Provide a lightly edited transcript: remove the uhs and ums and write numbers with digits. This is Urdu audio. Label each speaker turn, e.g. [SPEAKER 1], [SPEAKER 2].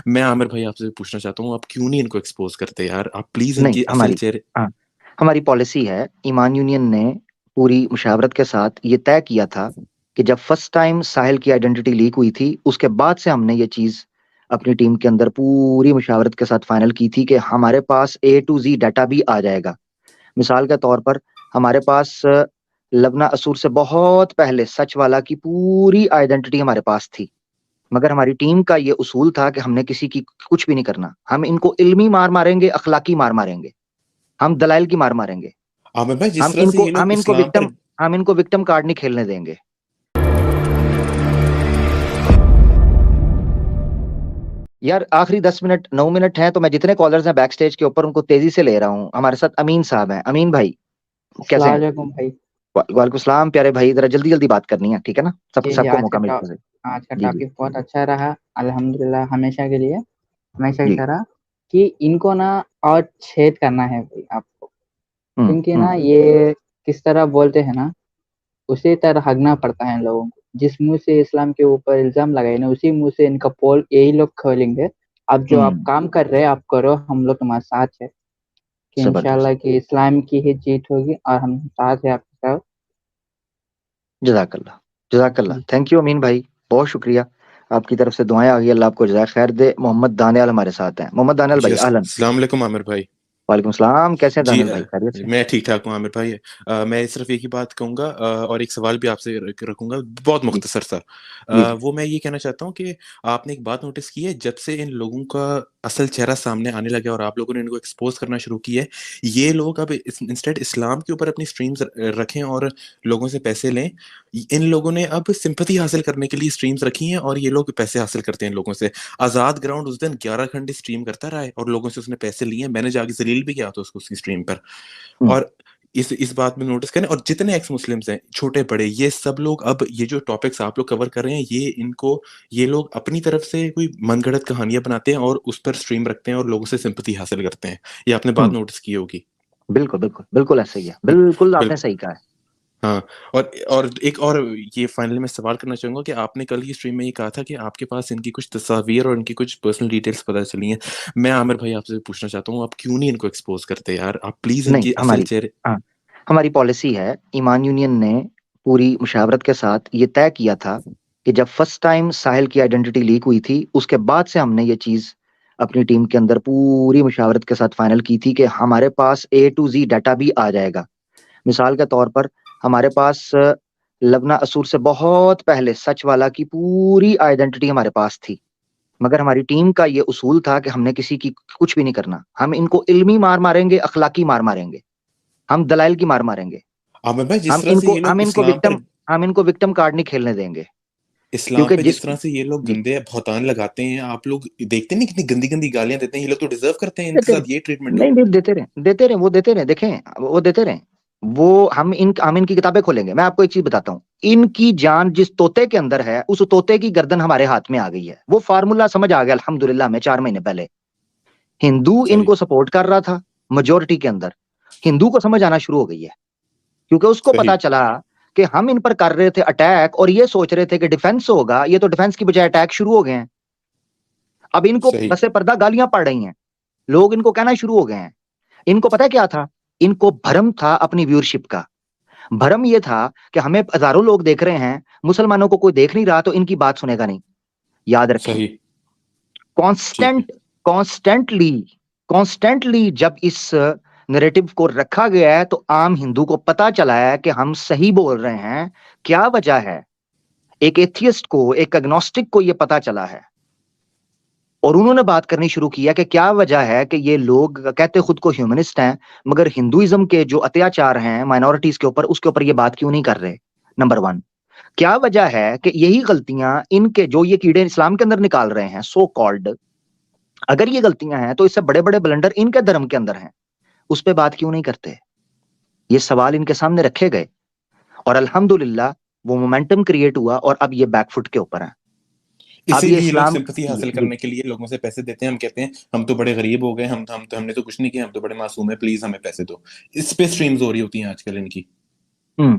[SPEAKER 1] میں عامر بھائی آپ سے پوچھنا چاہتا ہوں، آپ کیوں نہیں ان کو ایکسپوز کرتے یار؟ آپ پلیز ان
[SPEAKER 2] نہیں،
[SPEAKER 1] کی اصل چہرے
[SPEAKER 2] ہاں ہماری پالیسی ہے، ایمان یونین نے پوری مشاورت کے ساتھ یہ طے کیا تھا کہ جب فرسٹ ٹائم ساحل کی آئیڈینٹی لیک ہوئی تھی، اس کے بعد سے ہم نے یہ چیز اپنی ٹیم کے اندر پوری مشاورت کے ساتھ فائنل کی تھی کہ ہمارے پاس اے ٹو زی ڈیٹا بھی آ جائے گا۔ مثال کے طور پر ہمارے پاس لبنہ اسور سے بہت پہلے سچ والا کی پوری آئیڈینٹی ہمارے پاس تھی، مگر ہماری ٹیم کا یہ اصول تھا کہ ہم نے کسی کی کچھ بھی نہیں کرنا، ہم ان کو علمی مار ماریں گے، اخلاقی مار ماریں گے، ہم دلائل کی مار ماریں گے،
[SPEAKER 1] عامر بھائی جس
[SPEAKER 2] ہم
[SPEAKER 1] طرح
[SPEAKER 2] ان
[SPEAKER 1] سے
[SPEAKER 2] کو
[SPEAKER 1] یہ لوگ
[SPEAKER 2] ہم ان کو
[SPEAKER 1] اسلام پر
[SPEAKER 2] وکٹم کارڈ نہیں کھیلنے دیں گے۔ یار آخری 10 منٹ 9 منٹ ہیں، تو میں جتنے کالرز ہیں بیک سٹیج کے اوپر ان کو تیزی سے لے رہا ہوں۔ ہمارے ساتھ امین صاحب ہیں، امین بھائی کیسے
[SPEAKER 3] السلام
[SPEAKER 2] ہیں؟
[SPEAKER 3] علیکم بھائی۔
[SPEAKER 2] وعلیکم السلام پیارے بھائی، ذرا جلدی جلدی بات کرنی ہے، ٹھیک ہے نا؟
[SPEAKER 3] جی
[SPEAKER 2] سب
[SPEAKER 3] جی،
[SPEAKER 2] کو موقع مل جائے۔
[SPEAKER 3] آج کا
[SPEAKER 2] جی جی
[SPEAKER 3] ٹاپک بہت اچھا رہا الحمدللہ، ہمیشہ کے لیے ہمیشہ کی
[SPEAKER 2] جی۔
[SPEAKER 3] طرح کہ ان کو نا اور چھید کرنا ہے بھائی آپ کو،
[SPEAKER 2] ہوں
[SPEAKER 3] کیونکہ
[SPEAKER 2] ہوں
[SPEAKER 3] نا یہ کس طرح بولتے ہیں نا اسی طرح ہگنا پڑتا ہے ان لوگوں کو۔ جس منہ سے اسلام کے اوپر الزام لگائے نا اسی منہ سے ان کا پول یہی لوگ کھولیں گے۔ اب جو آپ
[SPEAKER 2] ہوں،
[SPEAKER 3] کام کر رہے آپ کرو، ہم لوگ تمہارے ساتھ ہے کہ
[SPEAKER 2] زبردست،
[SPEAKER 3] انشاءاللہ کہ اسلام کی ہی جیت ہوگی اور ہم ساتھ ہیں آپ کے ساتھ۔
[SPEAKER 2] جزاک اللہ، جزاک اللہ،
[SPEAKER 3] جی
[SPEAKER 2] تھینک یو امین بھائی، بہت شکریہ، آپ کی طرف سے دعائیں آ گئی، اللہ آپ کو جزائے خیر دے۔ محمد دانیال ہمارے ساتھ ہیں، محمد دانیال
[SPEAKER 1] جی
[SPEAKER 2] بھائی اہلن۔
[SPEAKER 1] السلام علیکم عامر بھائی۔
[SPEAKER 2] وعلیکم السلام، کیسے ہیں
[SPEAKER 1] جی
[SPEAKER 2] دانیال بھائی؟ خیریت سے؟
[SPEAKER 1] میں ٹھیک ٹھاک ہوں عامر بھائی۔ میں صرف ایک ہی بات کہوں گا اور ایک سوال بھی آپ سے رکھوں گا، بہت
[SPEAKER 2] جی
[SPEAKER 1] مختصر سا۔
[SPEAKER 2] جی جی
[SPEAKER 1] وہ میں یہ کہنا چاہتا ہوں کہ آپ نے ایک بات نوٹس کی ہے، جب سے ان لوگوں کا اصل چہرہ سامنے آنے لگا اور آپ لوگوں نے ان کو ایکسپوز کرنا شروع کی ہے، یہ لوگ اب انسٹیڈ اسلام کے اوپر اپنی اسٹریمز رکھیں اور لوگوں سے پیسے لیں۔ ان لوگوں نے اب سمپتھی حاصل کرنے کے لیے اسٹریمز رکھی ہیں اور یہ لوگ پیسے حاصل کرتے ہیں ان لوگوں سے۔ آزاد گراؤنڈ اس دن 11 گھنٹے اسٹریم کرتا رہا ہے اور لوگوں سے اس نے پیسے لیے ہیں، میں نے جا کے ذلیل بھی کیا تھا اس کو اس کی اسٹریم پر۔
[SPEAKER 2] ہوں
[SPEAKER 1] اور اس بات میں نوٹس کریں، اور جتنے ایکس مسلمز ہیں چھوٹے بڑے، یہ سب لوگ اب یہ جو ٹاپکس آپ لوگ کور کر رہے ہیں، یہ لوگ اپنی طرف سے کوئی من گھڑت کہانیاں بناتے ہیں اور اس پر اسٹریم رکھتے ہیں اور لوگوں سے سمپتی حاصل کرتے ہیں۔ یہ آپ نے بات
[SPEAKER 2] ہوں،
[SPEAKER 1] نوٹس کی ہوگی۔
[SPEAKER 2] بالکل بالکل بالکل ایسا ہی ہے، بالکل آپ نے
[SPEAKER 1] بالکل
[SPEAKER 2] صحیح کہا ہے۔
[SPEAKER 1] ہاں۔ اور ایک اور یہ فائنلی میں سوال کرنا چاہوں گا کہ آپ نے کل کی اسٹریم میں یہ کہا تھا کہ آپ کے پاس ان کی کچھ تصاویر اور ان کی کچھ پرسنل ڈیٹیلز پتہ چلی ہیں۔ میں عامر بھائی آپ سے پوچھنا چاہتا ہوں، آپ کیوں نہیں ان کو ایکسپوز کرتے یار؟ آپ پلیز ان
[SPEAKER 2] نہیں،
[SPEAKER 1] کی اصل چہرے
[SPEAKER 2] ہاں ہماری پالیسی ہے، ایمان یونین نے پوری مشاورت کے ساتھ یہ طے کیا تھا کہ جب فرسٹ ٹائم ساحل کی آئیڈینٹی لیک ہوئی تھی، اس کے بعد سے ہم نے یہ چیز اپنی ٹیم کے اندر پوری مشاورت کے ساتھ فائنل کی تھی کہ ہمارے پاس اے ٹو زی ڈیٹا بھی آ جائے گا۔ مثال کے طور پر ہمارے پاس لبنہ اسور سے بہت پہلے سچ والا کی پوری آئیڈینٹی ہمارے پاس تھی، مگر ہماری ٹیم کا یہ اصول تھا کہ ہم نے کسی کی کچھ بھی نہیں کرنا، ہم ان کو علمی مار ماریں گے، اخلاقی مار ماریں گے، ہم دلائل کی مار ماریں گے،
[SPEAKER 1] عامر بھائی جس
[SPEAKER 2] ہم
[SPEAKER 1] طرح
[SPEAKER 2] ان
[SPEAKER 1] سے
[SPEAKER 2] کو
[SPEAKER 1] یہ لوگ
[SPEAKER 2] ہم ان کو وکٹم کارڈ نہیں کھیلنے دیں گے،
[SPEAKER 1] اسلام
[SPEAKER 2] کیونکہ
[SPEAKER 1] پہ جس طرح سے یہ لوگ
[SPEAKER 2] جی
[SPEAKER 1] گندے بہتان لگاتے ہیں، آپ لوگ دیکھتے نہیں کتنی گندی گندی گالیاں دیتے ہیں؟ یہ لوگ تو ڈیزرو کرتے ہیں ان کے
[SPEAKER 2] دیتے
[SPEAKER 1] ساتھ
[SPEAKER 2] رہے،
[SPEAKER 1] یہ ٹریٹمنٹ ہو۔
[SPEAKER 2] نہیں نہیں، دیتے رہے، وہ دیتے رہے، دیکھیں وہ دیتے رہے، وہ ہم ان کی کتابیں کھولیں گے۔ میں آپ کو ایک چیز بتاتا ہوں، ان کی جان جس طوطے کے اندر ہے، اس طوطے کی گردن ہمارے ہاتھ میں آ گئی ہے، وہ فارمولا سمجھ آ گیا الحمدللہ میں 4 مہینے پہلے۔ ہندو ان
[SPEAKER 1] صحیح
[SPEAKER 2] کو سپورٹ کر رہا تھا میجورٹی کے اندر، ہندو کو سمجھ آنا شروع ہو گئی ہے، کیونکہ اس کو
[SPEAKER 1] صحیح
[SPEAKER 2] پتا چلا کہ ہم ان پر کر رہے تھے اٹیک اور یہ سوچ رہے تھے کہ ڈیفنس ہوگا، یہ تو ڈیفنس کی بجائے اٹیک شروع ہو گئے ہیں۔ اب ان کو
[SPEAKER 1] صحیح
[SPEAKER 2] پس پردہ گالیاں پڑ رہی ہیں، لوگ ان کو کہنا شروع ہو گئے ہیں۔ ان کو پتا کیا تھا؟ ان کو بھرم تھا اپنی ویورشپ کا، بھرم یہ تھا کہ ہمیں ہزاروں لوگ دیکھ رہے ہیں، مسلمانوں کو کوئی دیکھ نہیں رہا تو ان کی بات سنے گا نہیں۔ یاد رکھیں،
[SPEAKER 1] صحیح ٹھیک ہے۔
[SPEAKER 2] کانسٹینٹلی جب اس نریٹو کو رکھا گیا ہے تو عام ہندو کو پتا چلا ہے کہ ہم صحیح بول رہے ہیں۔ کیا وجہ ہے؟ ایک ایتھیسٹ کو، ایک اگنوسٹک کو یہ پتا چلا ہے اور انہوں نے بات کرنی شروع کیا کہ کیا وجہ ہے کہ یہ لوگ کہتے خود کو ہیومنسٹ ہیں، مگر ہندوازم کے جو اتیاچار ہیں مائنورٹیز کے اوپر، اس کے اوپر یہ بات کیوں نہیں کر رہے؟ نمبر 1، کیا وجہ ہے کہ یہی غلطیاں ان کے جو یہ کیڑے اسلام کے اندر نکال رہے ہیں سو کالڈ، اگر یہ غلطیاں ہیں تو اس سے بڑے بڑے بلنڈر ان کے دھرم کے اندر ہیں، اس پہ بات کیوں نہیں کرتے؟ یہ سوال ان کے سامنے رکھے گئے اور الحمدللہ وہ مومنٹم کریٹ ہوا اور اب یہ بیک فٹ کے اوپر ہیں۔ اب
[SPEAKER 1] اسی
[SPEAKER 2] یہ
[SPEAKER 1] لیے لوگ
[SPEAKER 2] اسلام
[SPEAKER 1] سمپتی حاصل
[SPEAKER 2] جی
[SPEAKER 1] کرنے کے لیے لوگوں سے پیسے دیتے ہیں۔ ہم کہتے ہیں ہم تو بڑے غریب ہو گئے، ہم نے تو کچھ نہیں کیا، ہم تو بڑے معصوم ہیں، پلیز ہمیں پیسے دو۔ اس پہ اسٹریمز ہو رہی ہوتی ہیں آج کل ان کی۔
[SPEAKER 2] ہوں